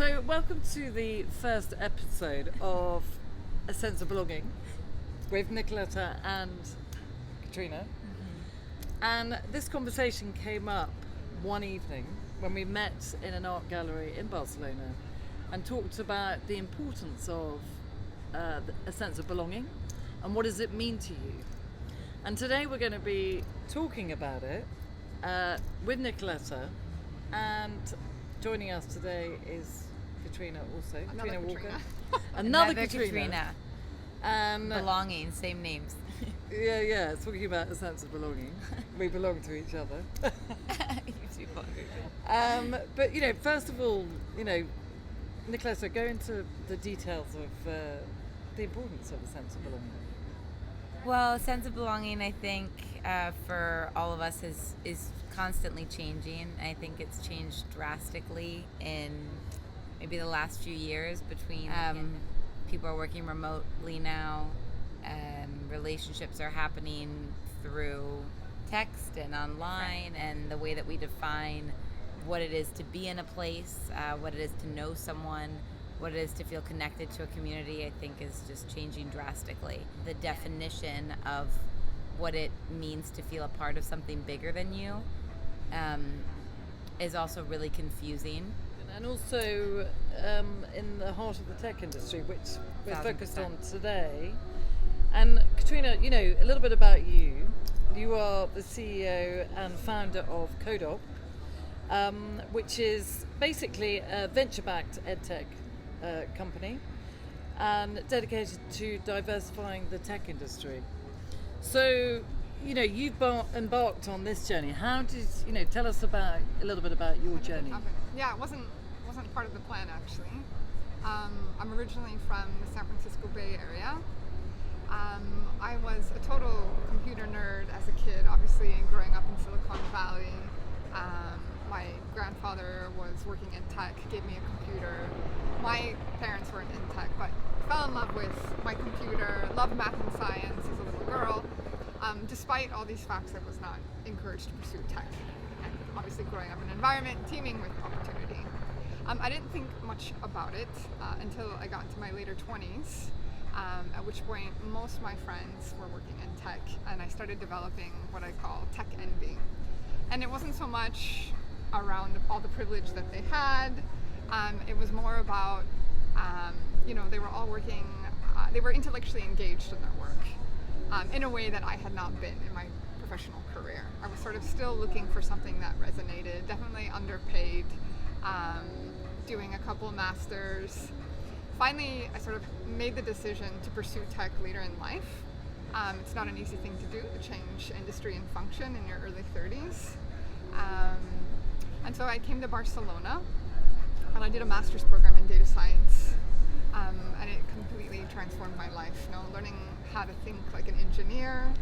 So, welcome to the first episode of A Sense of Belonging with Nicoletta and Katrina. And this conversation came up one evening when we met in an art gallery in Barcelona and talked about the importance of a sense of belonging and what does it mean to you. And today we're going to be talking about it with Nicoletta, and joining us today is Katrina also. Katrina Walker. Another Katrina. Belonging, same names. Yeah, talking about a sense of belonging. We belong to each other. You too. But, first of all, Nicoletta, go into the details of the importance of a sense of belonging. Well, a sense of belonging, I think, for all of us is constantly changing. I think it's changed drastically in maybe the last few years between people are working remotely now. Relationships are happening through text and online, and the way that we define what it is to be in a place, what it is to know someone, what it is to feel connected to a community, I think is just changing drastically. The definition of what it means to feel a part of something bigger than you is also really confusing. And also in the heart of the tech industry, which we're 1,000%. focused on today. And Katrina, a little bit about you. You are the CEO and founder of Codeop, which is basically a venture-backed edtech company and dedicated to diversifying the tech industry. So, you've embarked on this journey. How did, tell us a little bit about your journey. Yeah, it wasn't part of the plan actually. I'm originally from the San Francisco Bay Area. I was a total computer nerd as a kid, obviously, and growing up in Silicon Valley. My grandfather was working in tech, gave me a computer. My parents weren't in tech, but fell in love with my computer, loved math and science as a little girl. Despite all these facts, I was not encouraged to pursue tech. And obviously growing up in an environment teeming with opportunity. I didn't think much about it until I got into my later 20s, at which point most of my friends were working in tech, and I started developing what I call tech envy. And it wasn't so much around all the privilege that they had. It was more about, they were all working, they were intellectually engaged in their work in a way that I had not been in my professional career. I was sort of still looking for something that resonated, definitely underpaid, doing a couple masters. Finally, I sort of made the decision to pursue tech later in life. It's not an easy thing to do, to change industry and function in your early 30s. And so I came to Barcelona and I did a master's program in data science. And it completely transformed my life. Learning how to think like an engineer,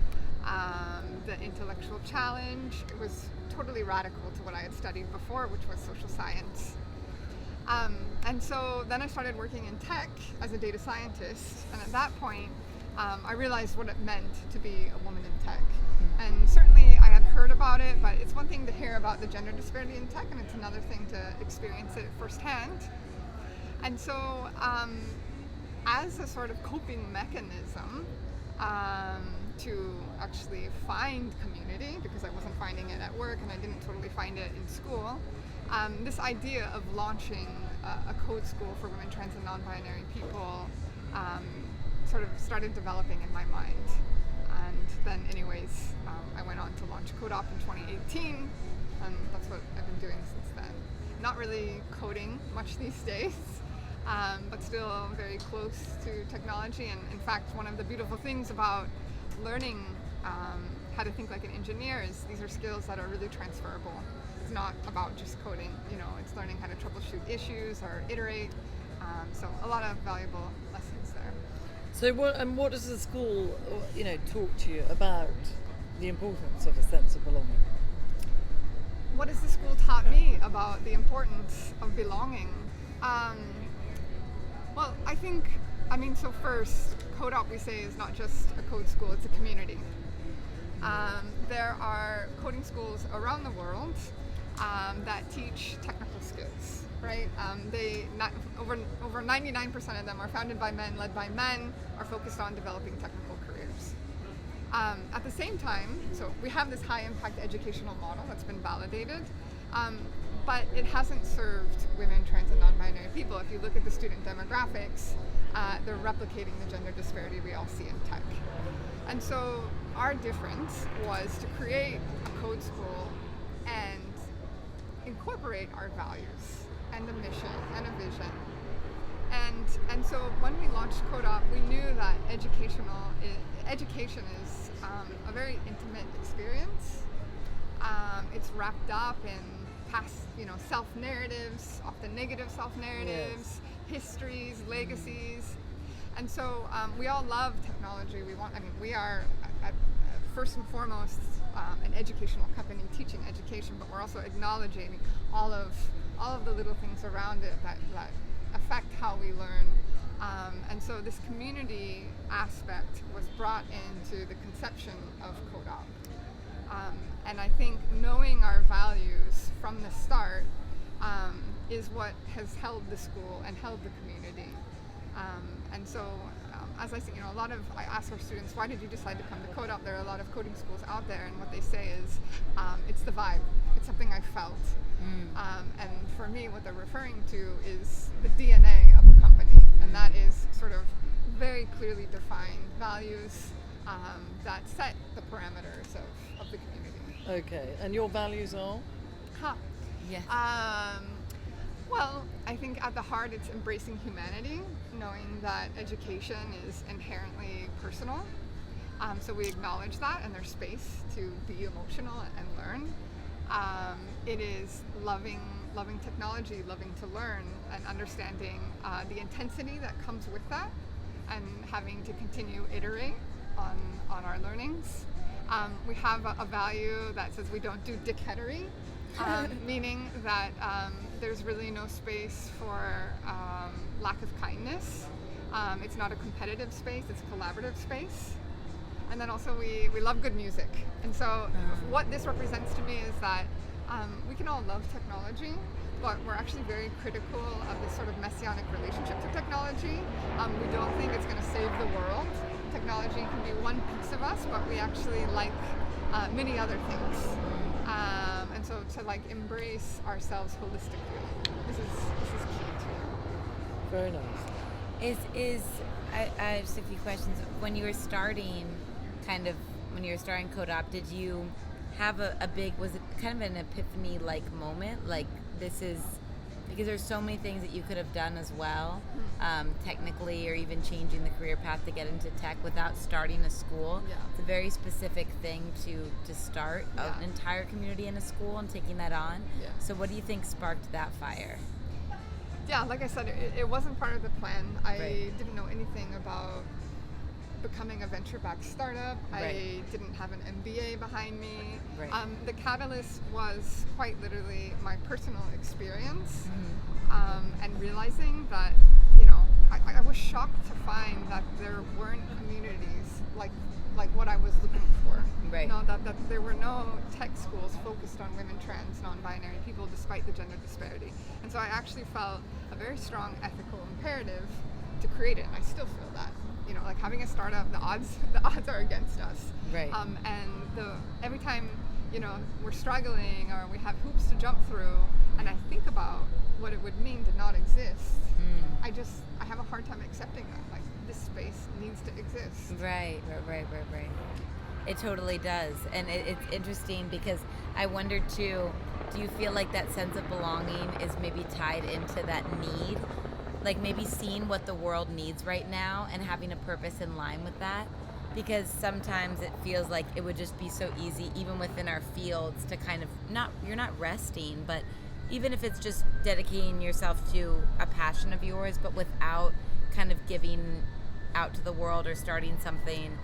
the intellectual challenge. It was totally radical to what I had studied before, which was social science. And so then I started working in tech as a data scientist, and at that point I realized what it meant to be a woman in tech. And certainly I had heard about it, but it's one thing to hear about the gender disparity in tech, and it's another thing to experience it firsthand. And so as a sort of coping mechanism to actually find community, because I wasn't finding it at work and I didn't totally find it in school, this idea of launching a code school for women, trans, and non-binary people sort of started developing in my mind. And then anyways, I went on to launch Codeop in 2018, and that's what I've been doing since then. Not really coding much these days, but still very close to technology. And in fact, one of the beautiful things about learning how to think like an engineer is these are skills that are really transferable. It's not about just coding, it's learning how to troubleshoot issues or iterate. So a lot of valuable lessons there. So what does the school, talk to you about the importance of a sense of belonging? What has the school taught me about the importance of belonging? Well, I think, so first, Codeop, we say, is not just a code school, it's a community. There are coding schools around the world that teach technical skills, right? Over 99% of them are founded by men, led by men, are focused on developing technical careers. At the same time, so we have this high impact educational model that's been validated, but it hasn't served women, trans, and non-binary people. If you look at the student demographics, they're replicating the gender disparity we all see in tech. And so our difference was to create a code school and incorporate our values and a mission and a vision. And so when we launched Codeop, we knew that education is a very intimate experience. It's wrapped up in past, self-narratives, often negative self-narratives, histories, legacies. And so we all love technology. We are first and foremost an educational company teaching education, but we're also acknowledging all of the little things around it that affect how we learn. And so this community aspect was brought into the conception of Codeop. And I think knowing our values from the start is what has held the school and held the community. And so, as I say, I ask our students, why did you decide to come to Codeop? There are a lot of coding schools out there, and what they say is, it's the vibe. It's something I felt. And for me, what they're referring to is the DNA of the company, and that is sort of very clearly defined values that set the parameters of the community. Okay, and your values are? Yes. Well, I think at the heart it's embracing humanity, knowing that education is inherently personal. So we acknowledge that, and there's space to be emotional and learn. It is loving technology, loving to learn, and understanding the intensity that comes with that, and having to continue iterate on our learnings. We have a value that says we don't do dickheadery, meaning that there's really no space for lack of kindness. It's not a competitive space, it's a collaborative space. And then also we love good music. And so what this represents to me is that we can all love technology, but we're actually very critical of this sort of messianic relationship to technology. We don't think it's going to save the world. Technology can be one piece of us, but we actually like many other things. And so to embrace ourselves holistically, this is key too. Very nice. I just a few questions. When you were starting Codeop, did you have was it kind of an epiphany-like moment? Like, this is, because there's so many things that you could have done as well, technically, or even changing the career path to get into tech without starting a school. Yeah. It's a very specific thing to start an entire community in a school and taking that on. Yeah. So what do you think sparked that fire? Yeah, like I said, it wasn't part of the plan. I didn't know anything about becoming a venture-backed startup. I didn't have an MBA behind me. The catalyst was quite literally my personal experience, and realizing that, I was shocked to find that there weren't communities like what I was looking for. That there were no tech schools focused on women, trans, non-binary people, despite the gender disparity. And so I actually felt a very strong ethical imperative to create it, and I still feel that. Having a startup, the odds are against us. And every time, we're struggling or we have hoops to jump through, and I think about what it would mean to not exist, I have a hard time accepting that. This space needs to exist. Right. It totally does. And it's interesting because I wonder too, do you feel like that sense of belonging is maybe tied into that need? Like maybe seeing what the world needs right now and having a purpose in line with that? Because sometimes it feels like it would just be so easy, even within our fields, to kind of you're not resting, but even if it's just dedicating yourself to a passion of yours, but without kind of giving out to the world or starting something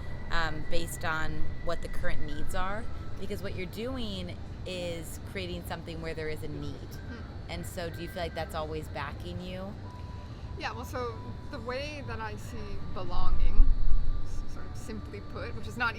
based on what the current needs are. Because what you're doing is creating something where there is a need. And so do you feel like that's always backing you? Yeah, well, so the way that I see belonging, sort of simply put, which is not